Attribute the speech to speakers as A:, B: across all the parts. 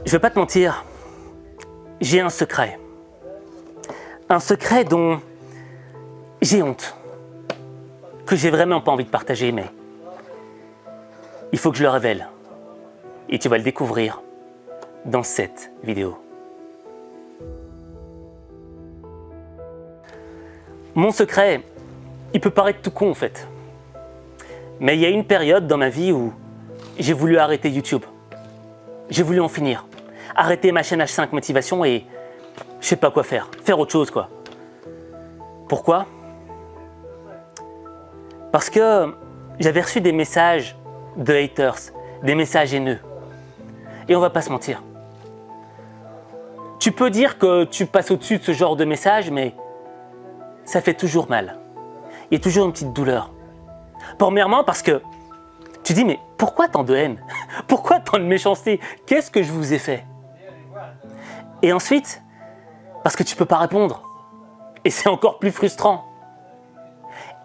A: Je vais pas te mentir, j'ai un secret. Un secret dont j'ai honte, que j'ai vraiment pas envie de partager, mais il faut que je le révèle. Et tu vas le découvrir dans cette vidéo. Mon secret, il peut paraître tout con en fait. Mais il y a une période dans ma vie où j'ai voulu arrêter YouTube. J'ai voulu en finir. Arrêter ma chaîne H5 Motivation et je sais pas quoi faire. Faire autre chose quoi. Pourquoi? Parce que j'avais reçu des messages de haters, des messages haineux. Et on va pas se mentir. Tu peux dire que tu passes au-dessus de ce genre de messages, mais ça fait toujours mal. Il y a toujours une petite douleur. Premièrement parce que tu dis mais pourquoi tant de haine? Pourquoi tant de méchanceté? Qu'est-ce que je vous ai fait? Et ensuite, parce que tu peux pas répondre. Et c'est encore plus frustrant.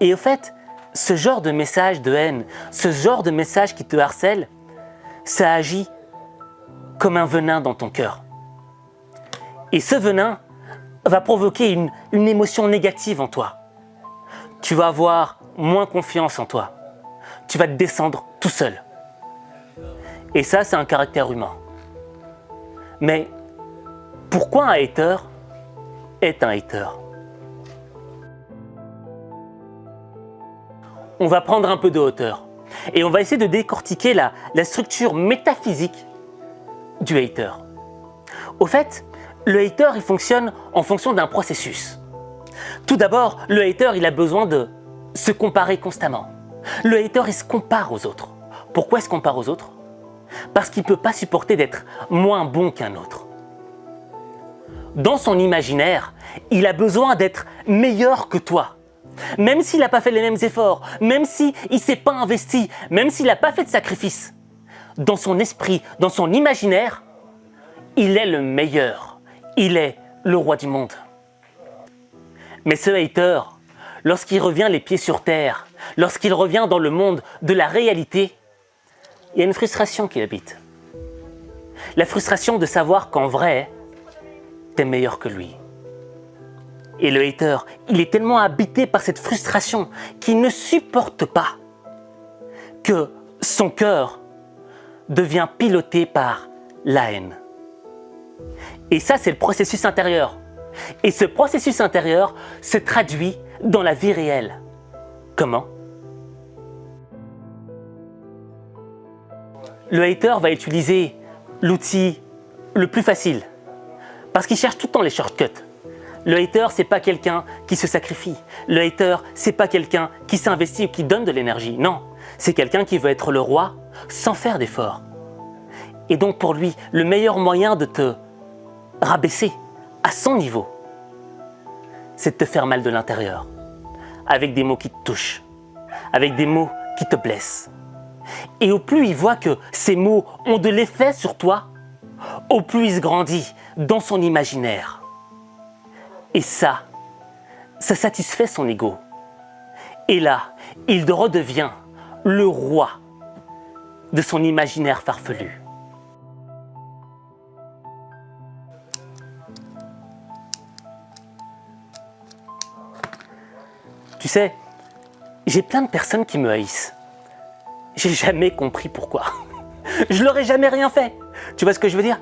A: Et au fait, ce genre de message de haine, ce genre de message qui te harcèle, ça agit comme un venin dans ton cœur. Et ce venin va provoquer une émotion négative en toi. Tu vas avoir moins confiance en toi. Tu vas te descendre tout seul. Et ça, c'est un caractère humain. Mais pourquoi un hater est un hater? On va prendre un peu de hauteur et on va essayer de décortiquer la structure métaphysique du hater. Au fait, le hater, il fonctionne en fonction d'un processus. Tout d'abord, le hater, il a besoin de se comparer constamment. Le hater, il se compare aux autres. Pourquoi il se compare aux autres? Parce qu'il ne peut pas supporter d'être moins bon qu'un autre. Dans son imaginaire, il a besoin d'être meilleur que toi. Même s'il n'a pas fait les mêmes efforts, même s'il ne s'est pas investi, même s'il n'a pas fait de sacrifice. Dans son esprit, dans son imaginaire, il est le meilleur. Il est le roi du monde. Mais ce hater, lorsqu'il revient les pieds sur terre, lorsqu'il revient dans le monde de la réalité, il y a une frustration qui l'habite. La frustration de savoir qu'en vrai, t'es meilleur que lui. Et le hater, il est tellement habité par cette frustration qu'il ne supporte pas que son cœur devient piloté par la haine. Et ça, c'est le processus intérieur. Et ce processus intérieur se traduit dans la vie réelle. Comment? Le hater va utiliser l'outil le plus facile parce qu'il cherche tout le temps les shortcuts. Le hater, c'est pas quelqu'un qui se sacrifie. Le hater, c'est pas quelqu'un qui s'investit ou qui donne de l'énergie. Non, c'est quelqu'un qui veut être le roi sans faire d'effort. Et donc pour lui, le meilleur moyen de te rabaisser à son niveau, c'est de te faire mal de l'intérieur, avec des mots qui te touchent, avec des mots qui te blessent. Et au plus il voit que ces mots ont de l'effet sur toi, au plus il se grandit dans son imaginaire. Et ça satisfait son ego. Et là, il redevient le roi de son imaginaire farfelu. Tu sais, j'ai plein de personnes qui me haïssent. J'ai jamais compris pourquoi. Je leur ai jamais rien fait. Tu vois ce que je veux dire?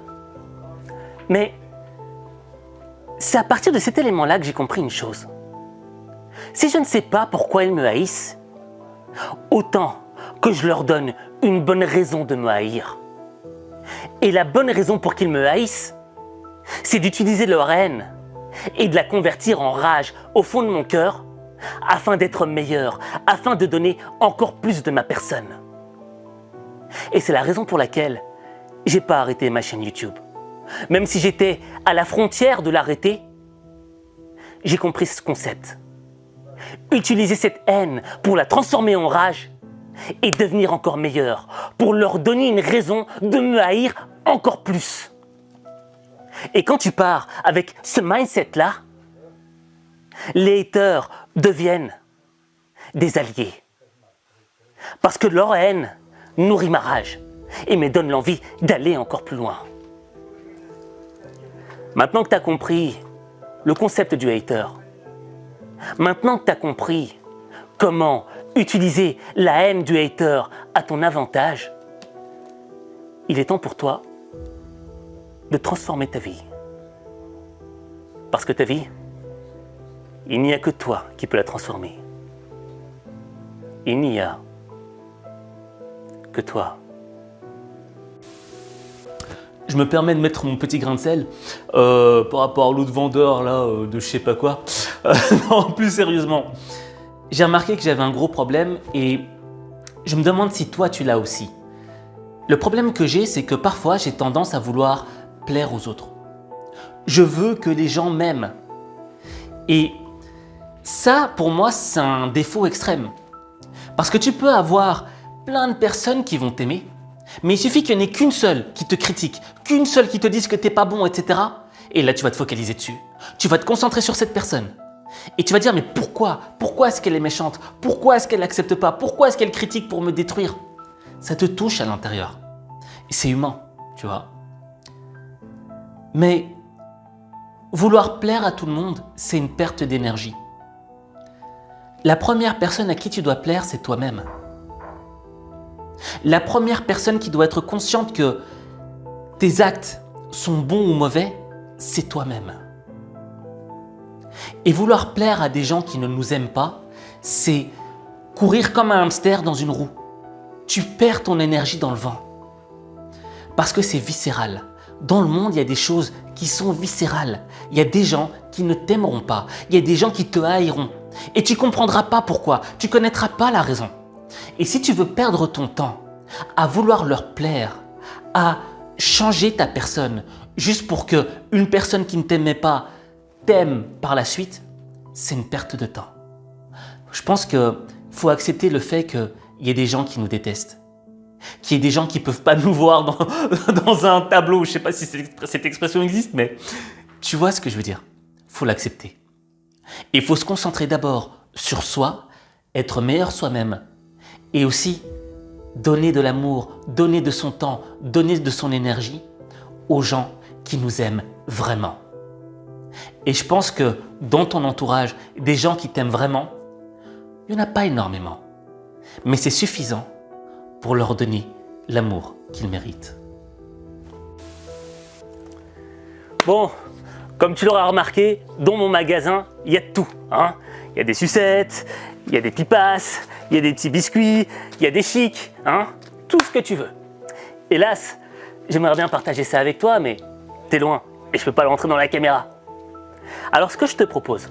A: Mais c'est à partir de cet élément-là que j'ai compris une chose. Si je ne sais pas pourquoi ils me haïssent, autant que je leur donne une bonne raison de me haïr. Et la bonne raison pour qu'ils me haïssent, c'est d'utiliser leur haine et de la convertir en rage au fond de mon cœur afin d'être meilleur, afin de donner encore plus de ma personne. Et c'est la raison pour laquelle j'ai pas arrêté ma chaîne YouTube. Même si j'étais à la frontière de l'arrêter, j'ai compris ce concept. Utiliser cette haine pour la transformer en rage et devenir encore meilleur, pour leur donner une raison de me haïr encore plus. Et quand tu pars avec ce mindset-là, les haters deviennent des alliés. Parce que leur haine nourrit ma rage et me donne l'envie d'aller encore plus loin. Maintenant que tu as compris le concept du hater, maintenant que tu as compris comment utiliser la haine du hater à ton avantage, il est temps pour toi de transformer ta vie. Parce que ta vie, il n'y a que toi qui peux la transformer. Il n'y a que toi. Je me permets de mettre mon petit grain de sel par rapport à l'autre vendeur là, de je sais pas quoi. Non, plus sérieusement, j'ai remarqué que j'avais un gros problème et je me demande si toi tu l'as aussi. Le problème que j'ai, c'est que parfois j'ai tendance à vouloir plaire aux autres. Je veux que les gens m'aiment. Et ça, pour moi, c'est un défaut extrême. Parce que tu peux avoir plein de personnes qui vont t'aimer, mais il suffit qu'il n'y en ait qu'une seule qui te critique, qu'une seule qui te dise que t'es pas bon, etc. Et là, tu vas te focaliser dessus. Tu vas te concentrer sur cette personne. Et tu vas dire, mais pourquoi? Pourquoi est-ce qu'elle est méchante? Pourquoi est-ce qu'elle n'accepte pas? Pourquoi est-ce qu'elle critique pour me détruire? Ça te touche à l'intérieur. Et c'est humain, tu vois. Mais vouloir plaire à tout le monde, c'est une perte d'énergie. La première personne à qui tu dois plaire, c'est toi-même. La première personne qui doit être consciente que tes actes sont bons ou mauvais, c'est toi-même. Et vouloir plaire à des gens qui ne nous aiment pas, c'est courir comme un hamster dans une roue. Tu perds ton énergie dans le vent. Parce que c'est viscéral. Dans le monde, il y a des choses qui sont viscérales. Il y a des gens qui ne t'aimeront pas. Il y a des gens qui te haïront. Et tu ne comprendras pas pourquoi. Tu ne connaîtras pas la raison. Et si tu veux perdre ton temps à vouloir leur plaire, à changer ta personne, juste pour qu'une personne qui ne t'aimait pas t'aime par la suite, c'est une perte de temps. Je pense qu'il faut accepter le fait qu'il y ait des gens qui nous détestent. Qu'il y ait des gens qui ne peuvent pas nous voir dans un tableau. Je ne sais pas si cette expression existe, mais tu vois ce que je veux dire. Il faut l'accepter. Et il faut se concentrer d'abord sur soi, être meilleur soi-même, et aussi donner de l'amour, donner de son temps, donner de son énergie aux gens qui nous aiment vraiment. Et je pense que dans ton entourage, des gens qui t'aiment vraiment, il n'y en a pas énormément. Mais c'est suffisant pour leur donner l'amour qu'ils méritent. Bon, comme tu l'auras remarqué, dans mon magasin, il y a de tout. Hein. Il y a des sucettes, il y a des petits passes, il y a des petits biscuits, il y a des chics, hein, tout ce que tu veux. Hélas, j'aimerais bien partager ça avec toi, mais t'es loin et je peux pas le rentrer dans la caméra. Alors ce que je te propose,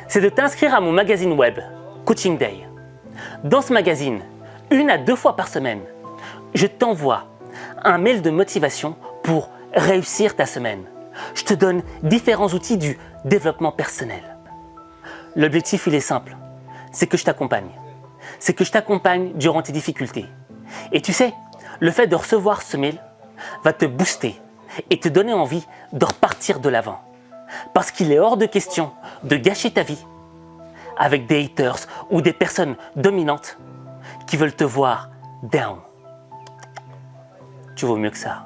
A: c'est de t'inscrire à mon magazine web, Coaching Day. Dans ce magazine, 1 à 2 fois par semaine, je t'envoie un mail de motivation pour réussir ta semaine. Je te donne différents outils du développement personnel. L'objectif, il est simple, c'est que je t'accompagne. C'est que je t'accompagne durant tes difficultés. Et tu sais, le fait de recevoir ce mail va te booster et te donner envie de repartir de l'avant. Parce qu'il est hors de question de gâcher ta vie avec des haters ou des personnes dominantes qui veulent te voir down. Tu vaux mieux que ça.